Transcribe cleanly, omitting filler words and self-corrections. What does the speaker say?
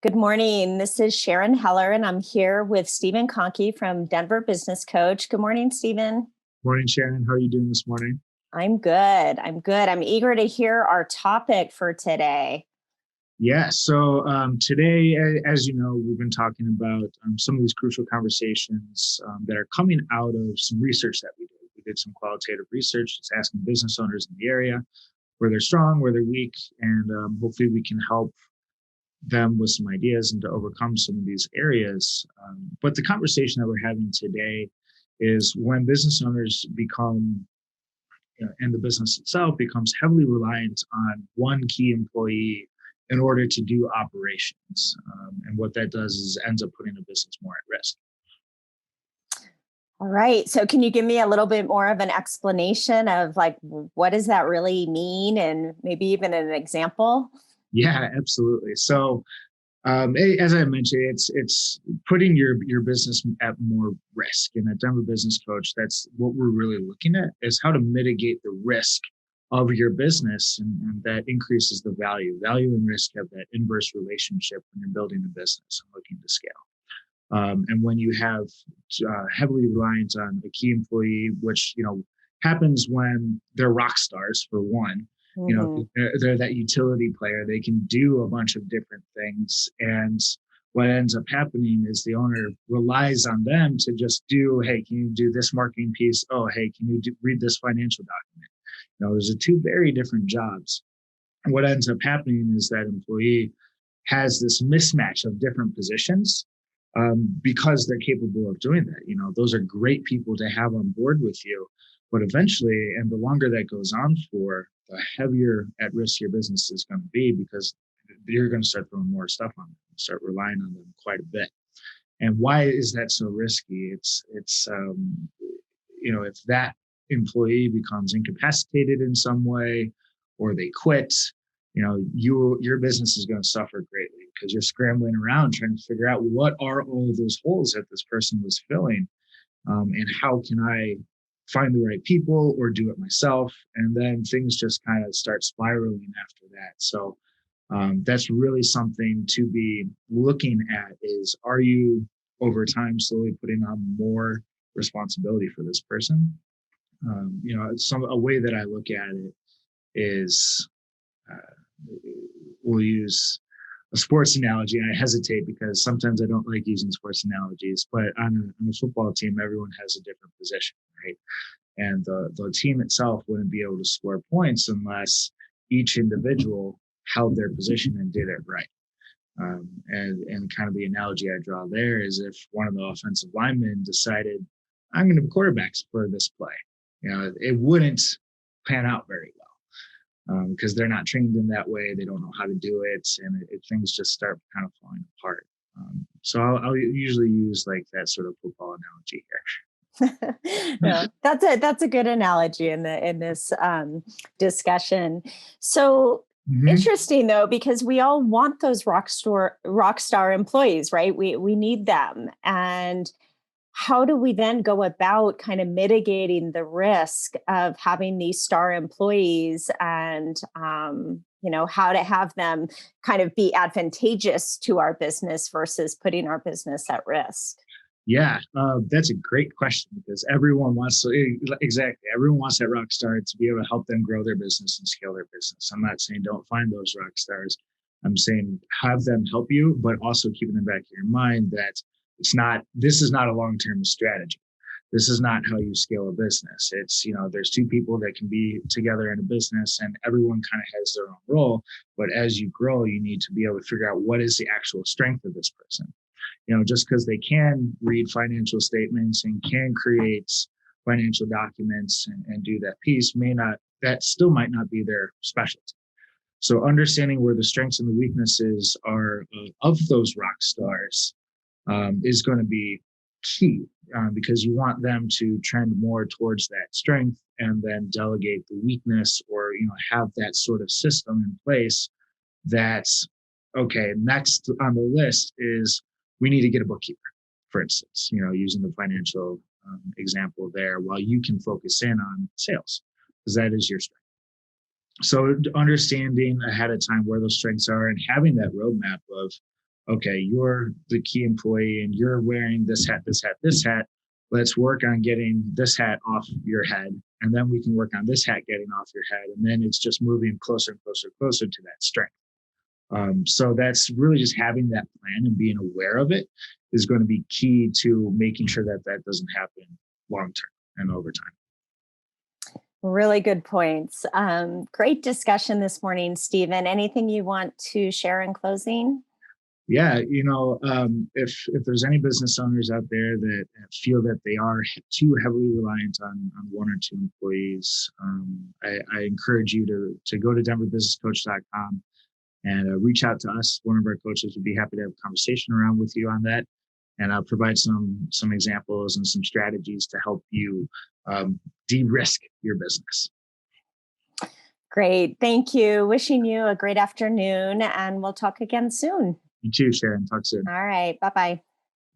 Good morning. This is Sharon Heller, and I'm here with Steven Kohnke from Denver Business Coach. Good morning, Steven. Morning, Sharon. How are you doing this morning? I'm good. I'm eager to hear our topic for today. Yeah. So today, as you know, we've been talking about some of these crucial conversations that are coming out of some research that we did. We did some qualitative research, just asking business owners in the area where they're strong, where they're weak, and hopefully we can help them with some ideas and to overcome some of these areas. But the conversation that we're having today is when business owners become and the business itself becomes heavily reliant on one key employee in order to do operations. And what that does is ends up putting a business more at risk. All right. So can you give me a little bit more of an explanation of what does that really mean and maybe even an example? Yeah, absolutely. So as I mentioned, it's putting your business at more risk. And at Denver Business Coach, that's what we're really looking at, is how to mitigate the risk of your business, and that increases the value. Value and risk have that inverse relationship when you're building a business and looking to scale. And when you have heavily reliant on a key employee, which happens when they're rock stars for one. They're that utility player. They can do a bunch of different things. And what ends up happening is the owner relies on them to just do, hey, can you do this marketing piece? Oh, hey, can you read this financial document? Those are two very different jobs. And what ends up happening is that employee has this mismatch of different positions because they're capable of doing that. Those are great people to have on board with you. But eventually, and the longer that goes on for, the heavier at risk your business is going to be, because you're going to start throwing more stuff on them, start relying on them quite a bit. And why is that so risky? It's if that employee becomes incapacitated in some way, or they quit, your business is going to suffer greatly, because you're scrambling around trying to figure out what are all of those holes that this person was filling, and how can I find the right people or do it myself. And then things just kind of start spiraling after that. So that's really something to be looking at, is, are you over time slowly putting on more responsibility for this person? A way that I look at it is, we'll use a sports analogy, and I hesitate because sometimes I don't like using sports analogies, but on a football team, everyone has a different position, right? And the team itself wouldn't be able to score points unless each individual held their position and did it right. And kind of the analogy I draw there is, if one of the offensive linemen decided, I'm going to be quarterbacks for this play, it wouldn't pan out very well. Because they're not trained in that way. They don't know how to do it, and things just start kind of falling apart. So I'll usually use that sort of football analogy here. No, that's a good analogy in this discussion. So interesting though, because we all want those rock star employees, right? We need them. And how do we then go about kind of mitigating the risk of having these star employees, and how to have them kind of be advantageous to our business versus putting our business at risk? Yeah, that's a great question, because everyone wants that rock star to be able to help them grow their business and scale their business. I'm not saying don't find those rock stars. I'm saying have them help you, but also keep in the back of your mind that this is not a long-term strategy. This is not how you scale a business. It's, there's two people that can be together in a business, and everyone kind of has their own role. But as you grow, you need to be able to figure out what is the actual strength of this person. Just because they can read financial statements and can create financial documents and do that piece, that still might not be their specialty. So understanding where the strengths and the weaknesses are of those rock stars is going to be key, because you want them to trend more towards that strength, and then delegate the weakness, or have that sort of system in place. That's okay. Next on the list is, we need to get a bookkeeper, for instance, using the financial example there, while you can focus in on sales, because that is your strength. So understanding ahead of time where those strengths are, and having that roadmap of, okay, you're the key employee and you're wearing this hat, this hat, this hat. Let's work on getting this hat off your head. And then we can work on this hat getting off your head. And then it's just moving closer and closer, closer to that strength. So that's really just having that plan and being aware of it is going to be key to making sure that that doesn't happen long term and over time. Really good points. Great discussion this morning, Steven. Anything you want to share in closing? Yeah, if there's any business owners out there that feel that they are too heavily reliant on one or two employees, I encourage you to go to denverbusinesscoach.com and reach out to us. One of our coaches would be happy to have a conversation around with you on that, and I'll provide some examples and some strategies to help you de-risk your business. Great. Thank you. Wishing you a great afternoon, and we'll talk again soon. You too, Sharon. Talk soon. All right. Bye-bye.